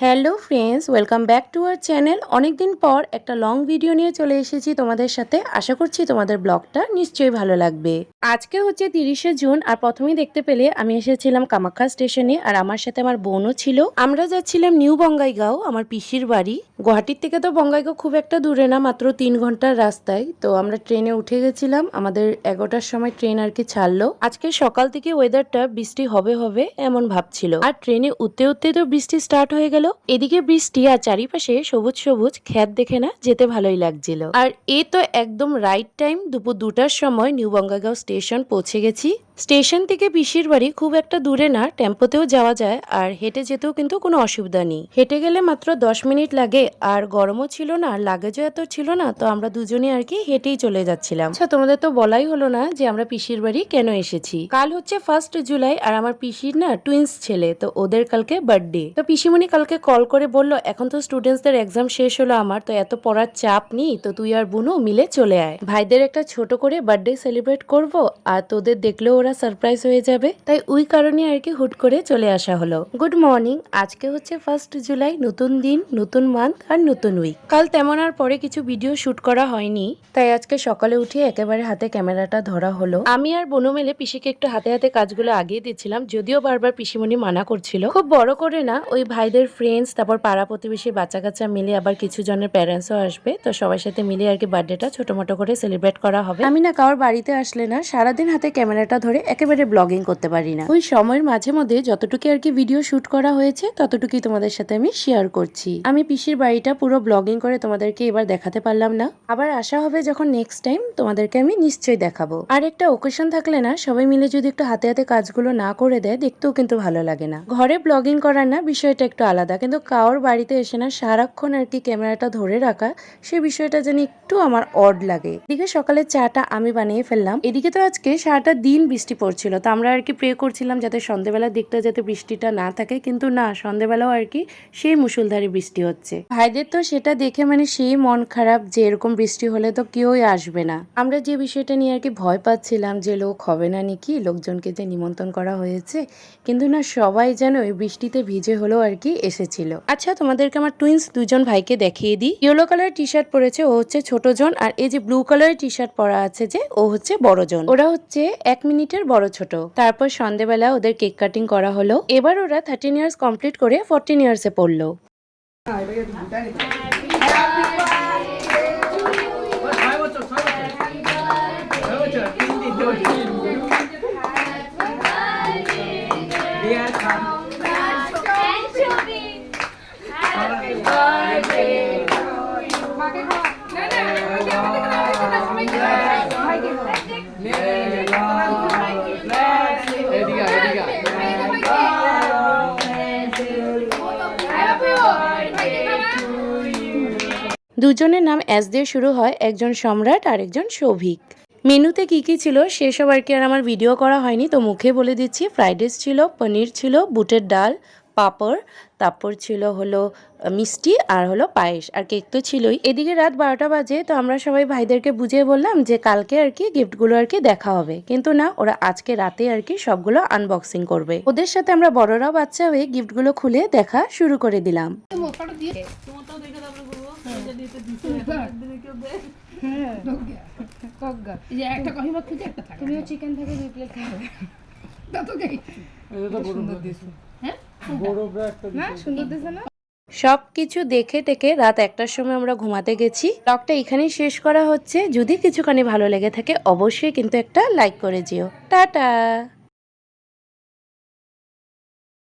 Hello friends, welcome back to our channel. অনেকদিন পর একটা লং ভিডিও নিয়ে চলে এসেছি তোমাদের সাথে। আশা করছি তোমাদের ব্লগটা নিশ্চয়ই ভালো লাগবে। আজকে হচ্ছে 30শে জুন, আর প্রথমেই দেখতে পেলে আমি এসেছিলাম কামাখ্যা স্টেশনে, আর আমার সাথে আমার বোনও ছিল। আমরা যাচ্ছিলাম নিউ বঙ্গাইগাঁও, আমার পিসির বাড়ি। গুয়াহাটির থেকে তো বঙ্গাইগাঁও খুব একটা দূরে না, মাত্র 3 ঘন্টার রাস্তায়। তো আমরা ট্রেনে উঠে গেছিলাম, আমাদের 11টার সময় ট্রেন আর কি ছাড়লো। আজকে সকাল থেকে ওয়েদারটা বৃষ্টি হবে হবে এমন ভাবছিল, আর ট্রেনে উঠতে উঠতে তো বৃষ্টি স্টার্ট হয়ে গেল। এদিকে বৃষ্টি আর চারিপাশে সবুজ সবুজ ক্ষেত দেখে না যেতে ভালোই লাগছিল। আর এ তো একদম রাইট টাইম, দুপুর 2টার সময় নিউ বঙ্গাইগাঁও স্টেশন পৌঁছে গেছি। স্টেশন থেকে পিসির বাড়ি খুব একটা দূরে না, টেম্পোতেও যাওয়া যায়, আর হেঁটে যেতেও কিন্তু কোনো অসুবিধা নেই। হেঁটে গেলে মাত্র 10 মিনিট লাগে, আর গরমও ছিল না, লাগেজও এত ছিল না, তো আমরা দুজনে আর কি হেঁটেই চলে যাচ্ছিলাম। আচ্ছা, তোমাদের তো বলাই হলো না যে আমরা পিসির বাড়ি কেন এসেছি। কাল হচ্ছে 1 জুলাই, আর আমার পিসির না টুইন্স ছেলে, তো ওদের কালকে বার্থডে। তো পিসিমণি কালকে কল করে বললো এখন তো স্টুডেন্টসদের এক্সাম শেষ হলো, আমার তো এত পড়ার চাপ নেই, তো তুই আর বুনু মিলে চলে আয়, ভাইদের একটা ছোট করে বার্থডে সেলিব্রেট করব, আর তোদের দেখলেও ওরা সারপ্রাইজ হয়ে যাবে। তাই ওই কারণে আর কি হুট করে চলে আসা হলো। Good morning. আজকে হচ্ছে 1 জুলাই, নতুন দিন, নতুন মান্থ আর নতুন উইক। কাল তেমন আর পরে কিছু ভিডিও শুট করা হয়নি, তাই আজকে সকালে উঠে একেবারে হাতে ক্যামেরাটা ধরা হলো। আমি আর বোনু মিলে পিসিকে একটু হাতে হাতে কাজগুলো আগিয়ে দিচ্ছিলাম, যদিও বারবার পিসিমণি মানা করছিল। খুব বড় করে না, ওই ভাইদের ফ্রেন্ডস, তারপর পাড়া প্রতিবেশী বাচ্চা কাচ্চা মিলে, আবার কিছু জনের প্যারেন্টসও আসবে, তো সবার সাথে মিলে আর কি বার্থডেটা ছোট মোটো করে সেলিব্রেট করা হবে। আমি না কারোর বাড়িতে আসলে না সারাদিন হাতে ক্যামেরাটা ধরে একেবারে ব্লগিং করতে পারি না। ওই সময়ের মাঝে মধ্যে যতটুকু আর কি ভিডিও শুট করা হয়েছে ততটুকুই তোমাদের সাথে আমি শেয়ার করছি। আমি পিসির বাড়িটা পুরো ব্লগিং করে তোমাদেরকে এবার দেখাতে পারলাম না, আবার আশা হবে যখন নেক্সট টাইম তোমাদেরকে আমি নিশ্চয়ই দেখাবো। আর একটা ওকেশন থাকলে না সবাই মিলে যদি একটু হাতে হাতে কাজগুলো না করে দেয়, দেখতেও কিন্তু ভালো লাগে না। ঘরে ব্লগিং করার না বিষয়টা একটু আলাদা, কিন্তু কারোর বাড়িতে এসে না সারাক্ষণ আর কি ক্যামেরাটা ধরে রাখা, সেই বিষয়টা যেন একটু আমার অড লাগে। এদিকে সকালে চাটা আমি বানিয়ে ফেললাম। এদিকে তো আজকে সারাটা দিন বৃষ্টি পড়ছিল, তো আমরা আর কি প্রে করছিলাম যাতে সন্ধ্যেবেলার দিকটা যাতে বৃষ্টিটা না থাকে, কিন্তু না, সন্ধ্যেবেলাও আর কি সেই মুষলধারে বৃষ্টি হচ্ছে। ভাইদের তো সেটা দেখে মানে সেই মন খারাপ যে এরকম বৃষ্টি হলে তো কেউই আসবে না। আমরা যে বিষয়টা নিয়ে আর কি ভয় পাচ্ছিলাম যে লোক হবে না নাকি, লোকজনকে যে নিমন্ত্রণ করা হয়েছে, কিন্তু না, সবাই যেন ওই বৃষ্টিতে ভিজে হলেও আর কি এসেছিল। আচ্ছা, তোমাদেরকে আমার টুইন্স দুজন ভাইকে দেখিয়ে দিই। ইয়েলো কালার টি শার্ট পরেছে, ও হচ্ছে ছোট জন, আর এই যে ব্লু কালারের টি শার্ট পরা আছে যে, ও হচ্ছে বড় জন। ওরা হচ্ছে 1 মিনিটের বড় ছোট। তারপর সন্ধ্যেবেলা ওদের কেক কাটিং করা হলো। এবার ওরা 13 ইয়ার্স কমপ্লিট করে 14 ইয়ার্সে পড়লো। দুজনের নাম এস দিয়ে শুরু হয়, একজন সম্রাট আর একজন সৌভিক। মেনুতে কি কি ছিল সেসব আর কি আর আমার ভিডিও করা হয়নি, তো মুখে বলে দিচ্ছি। ফ্রাইড রাইস ছিল, পনির ছিল, বুটের ডাল, পাঁপড়, তারপর ছিল হলো মিষ্টি, আর হলো পায়েস, আর কেক তো ছিলই। এদিকে রাত 12টা বাজে, তো আমরা সবাই ভাইদেরকে বুঝিয়ে বললাম যে কালকে আর কি গিফটগুলো আর কি দেখা হবে, কিন্তু না, ওরা আজকে রাতে আর কি সবগুলো আনবক্সিং করবে। ওদের সাথে আমরা বড়রাও বাচ্চা হয়ে গিফটগুলো খুলে দেখা শুরু করে দিলাম। তুমিও চিকেন থেকে 2 প্লেট খাবে। সবকিছু দেখে টেকে রাত 1টার সময় আমরা ঘুমাতে গেছি। ব্লগটা এখানেই শেষ করা হচ্ছে। যদি কিছুখানি ভালো লেগে থাকে অবশ্যই কিন্তু একটা লাইক করে যেও। টাটা।